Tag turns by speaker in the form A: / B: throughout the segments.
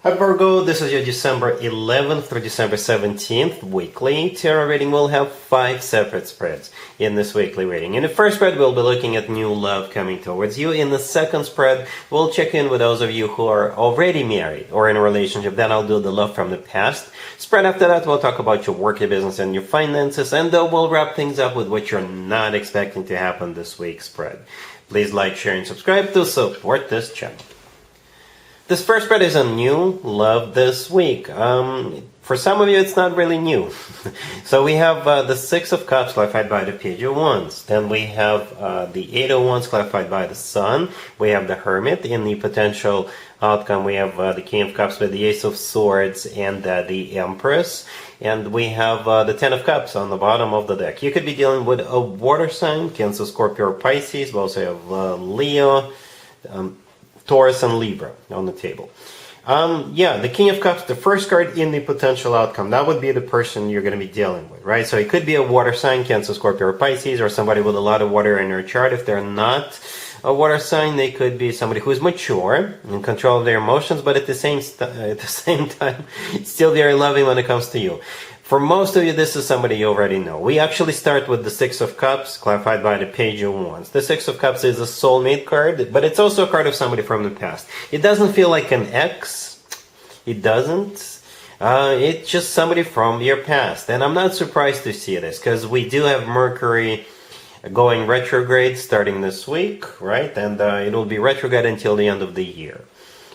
A: Hi Virgo, this is your December 11th through December 17th weekly tarot reading. We'll have 5 separate spreads in this weekly reading. In the first spread, we'll be looking at new love coming towards you. In the second spread, we'll check in with those of you who are already married or in a relationship. Then I'll do the love from the past. Spread after that, we'll talk about your work, your business, and your finances. And then we'll wrap things up with what you're not expecting to happen this week's spread. Please like, share, and subscribe to support this channel. This first spread is a new love this week. For some of you, it's not really new. So we have the Six of Cups clarified by the Page of Wands. Then we have the Eight of Wands clarified by the Sun. We have the Hermit. In the potential outcome, we have the King of Cups with the Ace of Swords and the Empress. And we have the Ten of Cups on the bottom of the deck. You could be dealing with a water sign, Cancer, Scorpio, or Pisces. We also have Leo, Taurus, and Libra on the table. The King of Cups, the first card in the potential outcome, that would be the person you're going to be dealing with, right? So it could be a water sign, Cancer, Scorpio, or Pisces, or somebody with a lot of water in their chart. If they're not a water sign, they could be somebody who's mature, in control of their emotions, but at the same time, still very loving when it comes to you. For most of you, this is somebody you already know. We actually start with the Six of Cups, clarified by the Page of Wands. The Six of Cups is a soulmate card, but it's also a card of somebody from the past. It doesn't feel like an ex. It doesn't. It's just somebody from your past. And I'm not surprised to see this, because we do have Mercury going retrograde starting this week, right? And it will be retrograde until the end of the year.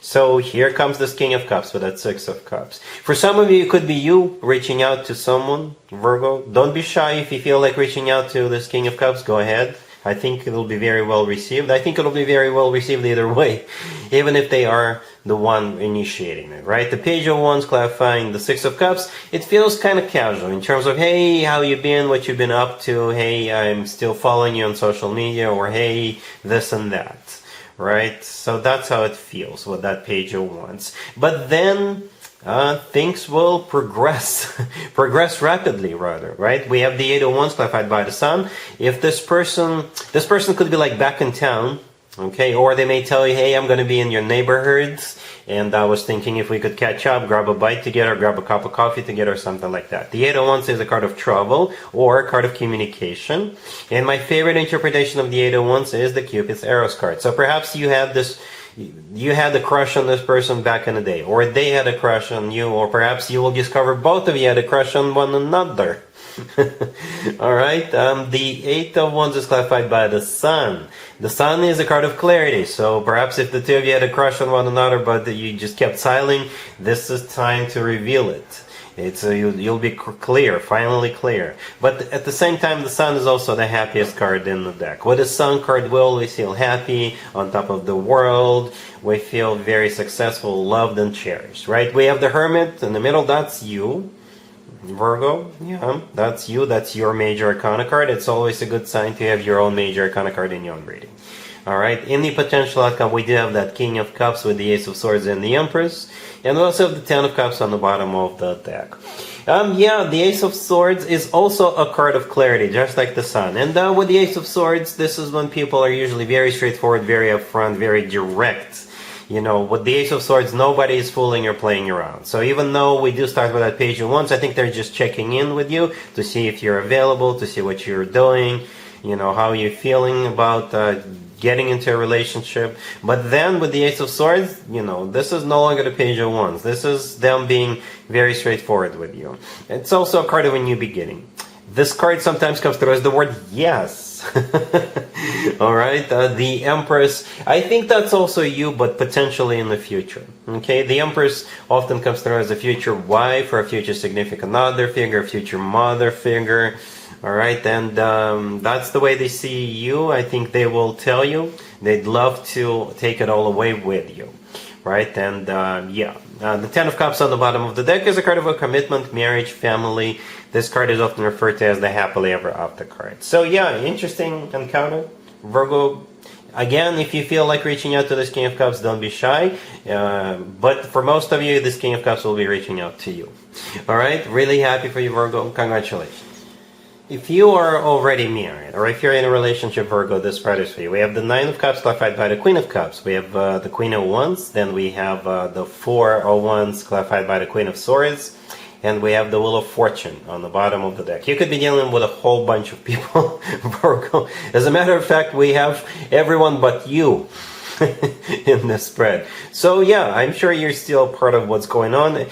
A: So here comes this King of Cups with that Six of Cups. For some of you, it could be you reaching out to someone, Virgo. Don't be shy if you feel like reaching out to this King of Cups. Go ahead. I think it will be very well received. I think it will be very well received either way, even if they are the one initiating it, right? The Page of Wands clarifying the Six of Cups, it feels kind of casual in terms of, hey, how you been, what you've been up to, hey, I'm still following you on social media, or hey, this and that. Right, so that's how it feels with that Page of Wands. But then things will progress rapidly, rather, right? We have the Eight of Wands clarified by the Sun. If this person could be like back in town, okay, or they may tell you, hey, I'm going to be in your neighborhoods, and I was thinking if we could catch up, grab a bite together, grab a cup of coffee together, something like that. The Eight of Wands is a card of travel or a card of communication. And my favorite interpretation of the Eight of Wands is the Cupid's Arrows card. So perhaps you had a crush on this person back in the day, or they had a crush on you, or perhaps you will discover both of you had a crush on one another. Alright, the Eight of Wands is clarified by the Sun. The Sun is a card of clarity, so perhaps if the two of you had a crush on one another but you just kept silent, this is time to reveal it. You'll be clear, finally clear. But at the same time, the Sun is also the happiest card in the deck. With the Sun card, we always feel happy, on top of the world. We feel very successful, loved, and cherished, right? We have the Hermit in the middle, that's you. Virgo, yeah, that's you, that's your major arcana card. It's always a good sign to have your own major arcana card in your own reading. Alright, in the potential outcome, we do have that King of Cups with the Ace of Swords and the Empress. And we also have the Ten of Cups on the bottom of the deck. The Ace of Swords is also a card of clarity, just like the Sun. And with the Ace of Swords, this is when people are usually very straightforward, very upfront, very direct. You know, with the Ace of Swords, nobody is fooling or playing around. So even though we do start with that Page of Wands, I think they're just checking in with you to see if you're available, to see what you're doing, you know, how you're feeling about getting into a relationship. But then with the Ace of Swords, you know, this is no longer the Page of Wands. This is them being very straightforward with you. It's also a card of a new beginning. This card sometimes comes through as the word yes. Alright, the Empress, I think that's also you, but potentially in the future. Okay, the Empress often comes through as a future wife or a future significant other figure, a future mother figure. Alright, and that's the way they see you. I think they will tell you they'd love to take it all away with you. Right, and the Ten of Cups on the bottom of the deck is a card of a commitment, marriage, family. This card is often referred to as the happily ever after card. So yeah, interesting encounter. Virgo, again, if you feel like reaching out to this King of Cups, don't be shy. But for most of you, this King of Cups will be reaching out to you. Alright, really happy for you, Virgo. Congratulations. If you are already married, or if you're in a relationship, Virgo, this spread is for you. We have the Nine of Cups clarified by the Queen of Cups. We have the Queen of Wands. Then we have the Four of Wands clarified by the Queen of Swords. And we have the Wheel of Fortune on the bottom of the deck. You could be dealing with a whole bunch of people, Virgo. As a matter of fact, we have everyone but you in this spread. So yeah, I'm sure you're still part of what's going on.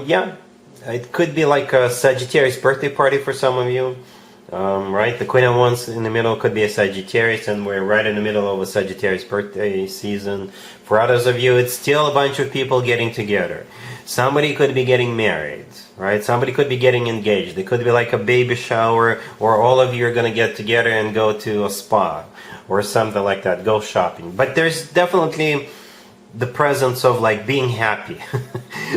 A: Yeah. It could be like a Sagittarius birthday party for some of you, right? The Queen of Wands in the middle could be a Sagittarius, and we're right in the middle of a Sagittarius birthday season. For others of you, it's still a bunch of people getting together. Somebody could be getting married, right? Somebody could be getting engaged. It could be like a baby shower, or all of you are going to get together and go to a spa or something like that, go shopping. But there's definitely the presence of like being happy.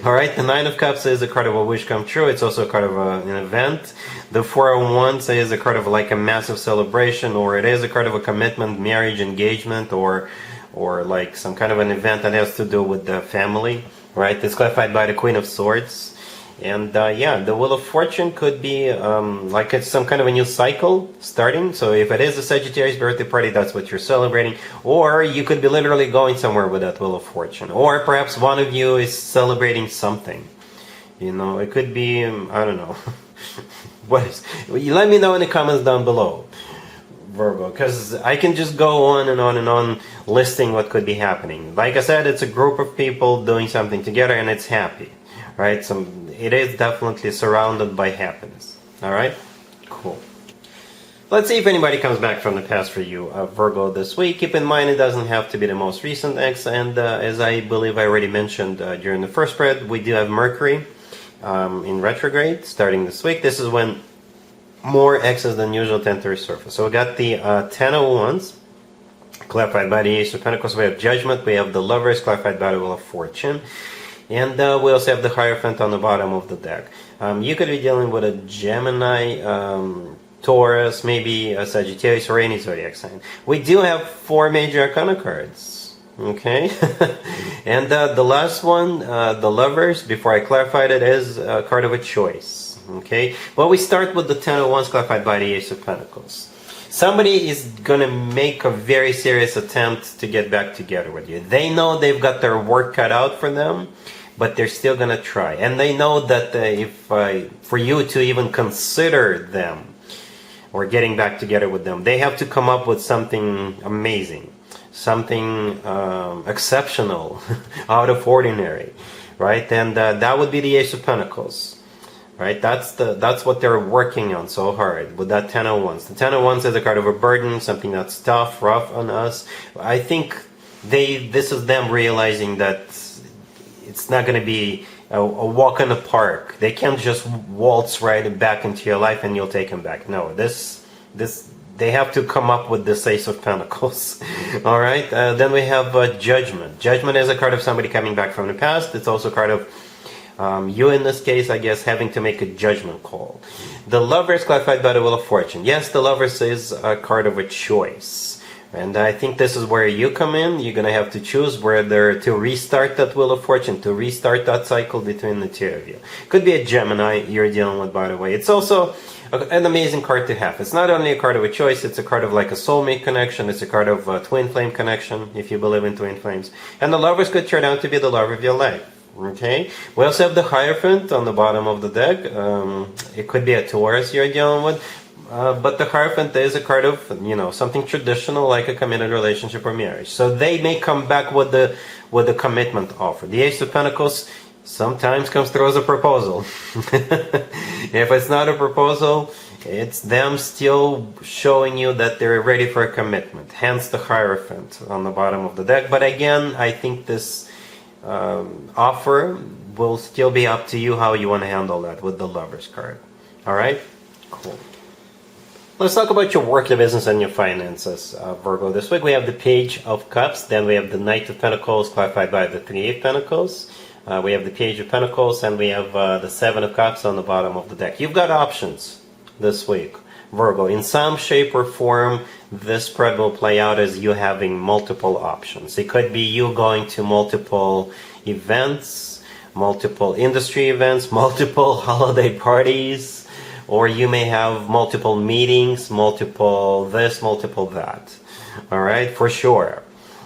A: All right, the Nine of Cups is a card of a wish come true. It's also a card of an event. The Four of Wands is a card of like a massive celebration, or it is a card of a commitment, marriage, engagement, or like some kind of an event that has to do with the family, right? It's clarified by the Queen of Swords. And yeah, the Wheel of Fortune could be like it's some kind of a new cycle starting. So if it is a Sagittarius birthday party, that's what you're celebrating. Or you could be literally going somewhere with that Wheel of Fortune. Or perhaps one of you is celebrating something. You know, it could be, I don't know. What is? Let me know in the comments down below, Virgo, because I can just go on and on and on listing what could be happening. Like I said, it's a group of people doing something together and it's happy. Right, it is definitely surrounded by happiness. All right, cool. Let's see if anybody comes back from the past for you, Virgo, this week. Keep in mind, it doesn't have to be the most recent ex, and as I believe I already mentioned during the first spread, we do have Mercury in retrograde starting this week. This is when more exes than usual tend to resurface. So we got the Ten of Wands, clarified by the Ace of Pentacles. We have Judgment. We have the Lovers, clarified by the Wheel of Fortune. And we also have the Hierophant on the bottom of the deck. You could be dealing with a Gemini, Taurus, maybe a Sagittarius, or any zodiac sign. We do have 4 major arcana cards. Okay? And the last one, the Lovers, before I clarified it, is a card of a choice. Okay? Well, we start with the Ten of Wands, clarified by the Ace of Pentacles. Somebody is going to make a very serious attempt to get back together with you. They know they've got their work cut out for them, but they're still going to try. And they know that if for you to even consider them or getting back together with them, they have to come up with something amazing, something exceptional, out of ordinary, right? And that would be the Ace of Pentacles. Right, that's what they're working on so hard with that Ten of Wands. The Ten of Wands is a card of a burden, something that's tough, rough on us. I think this is them realizing that it's not going to be a walk in the park. They can't just waltz right back into your life and you'll take them back. No, they have to come up with this Ace of Pentacles. All right, then we have Judgment. Judgment is a card of somebody coming back from the past. It's also a card of you in this case, I guess, having to make a judgment call. The Lovers, clarified by the Wheel of Fortune. Yes, the Lovers is a card of a choice. And I think this is where you come in. You're going to have to choose whether to restart that Wheel of Fortune, to restart that cycle between the two of you. Could be a Gemini you're dealing with, by the way. It's also an amazing card to have. It's not only a card of a choice, it's a card of like a soulmate connection. It's a card of a twin flame connection, if you believe in twin flames. And the Lovers could turn out to be the love of your life. Okay, we also have the Hierophant on the bottom of the deck. It could be a Taurus you're dealing with, but the Hierophant is a card of, you know, something traditional like a committed relationship or marriage. So they may come back with the commitment offer. The Ace of Pentacles sometimes comes through as a proposal. If it's not a proposal, it's them still showing you that they're ready for a commitment. Hence the Hierophant on the bottom of the deck. But again, I think this offer will still be up to you how you want to handle that with the Lovers card. All right, cool. Let's talk about your work, your business, and your finances, Virgo. This week we have the Page of Cups, then we have the Knight of Pentacles, clarified by the Three of Pentacles. We have the Page of Pentacles, and we have the Seven of Cups on the bottom of the deck. You've got options this week, Virgo. In some shape or form, this spread will play out as you having multiple options. It could be you going to multiple events, multiple industry events, multiple holiday parties, or you may have multiple meetings, multiple this, multiple that. All right, for sure.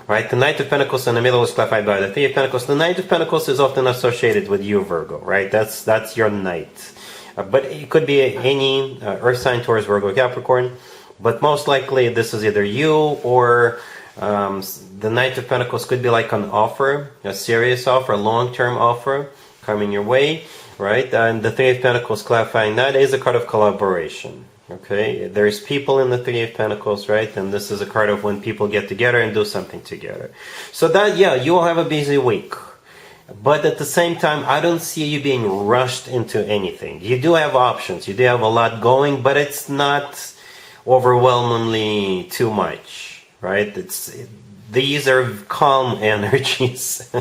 A: Right, the Knight of Pentacles in the middle is clarified by the Three of Pentacles. The Knight of Pentacles is often associated with you, Virgo, right? That's your knight. But it could be any Earth sign, Taurus, Virgo, Capricorn. But most likely this is either you or the Knight of Pentacles could be like an offer, a serious offer, a long-term offer coming your way, right? And the Three of Pentacles clarifying that is a card of collaboration. Okay, there's people in the Three of Pentacles, right? And this is a card of when people get together and do something together. So that, yeah, you will have a busy week. But at the same time, I don't see you being rushed into anything. You do have options. You do have a lot going, but it's not overwhelmingly too much, right? These are calm energies.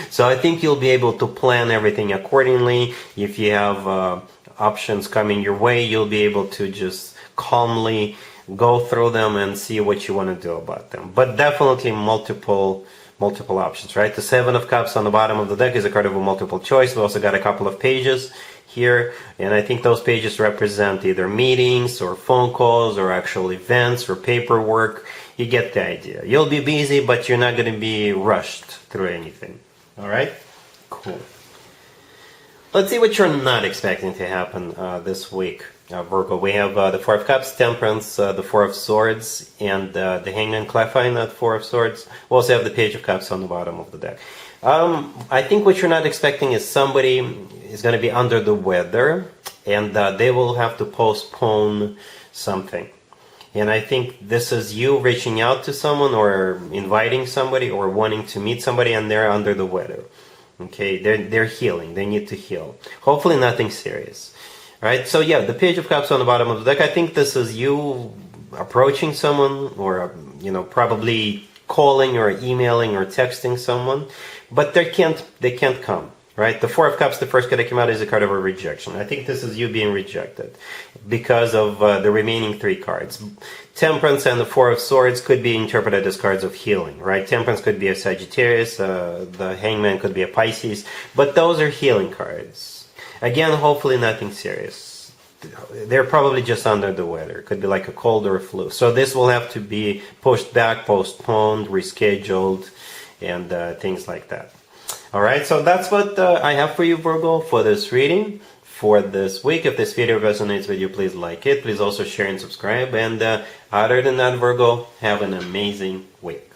A: So I think you'll be able to plan everything accordingly. If you have options coming your way, you'll be able to just calmly go through them and see what you want to do about them. But definitely multiple options, right? The Seven of Cups on the bottom of the deck is a card of a multiple choice. We also got a couple of pages here, and I think those pages represent either meetings or phone calls or actual events or paperwork. You get the idea. You'll be busy, but you're not going to be rushed through anything. All right? Cool. Let's see what you're not expecting to happen this week, Virgo. We have the Four of Cups, Temperance, the Four of Swords, and the Hangman clarifying that Four of Swords. We also have the Page of Cups on the bottom of the deck. I think what you're not expecting is somebody is going to be under the weather, and they will have to postpone something. And I think this is you reaching out to someone or inviting somebody or wanting to meet somebody, and they're under the weather. Okay, they're healing. They need to heal. Hopefully nothing serious. Right? So yeah, the Page of Cups on the bottom of the deck. I think this is you approaching someone or, probably calling or emailing or texting someone. But they can't come. Right? The Four of Cups, the first card that came out, is a card of a rejection. I think this is you being rejected because of the remaining three cards. Temperance and the Four of Swords could be interpreted as cards of healing, right? Temperance could be a Sagittarius, the Hangman could be a Pisces, but those are healing cards. Again, hopefully nothing serious. They're probably just under the weather. It could be like a cold or a flu. So this will have to be pushed back, postponed, rescheduled, and things like that. All right, so that's what I have for you, Virgo, for this reading for this week. If this video resonates with you, please like it. Please also share and subscribe. And other than that, Virgo, have an amazing week.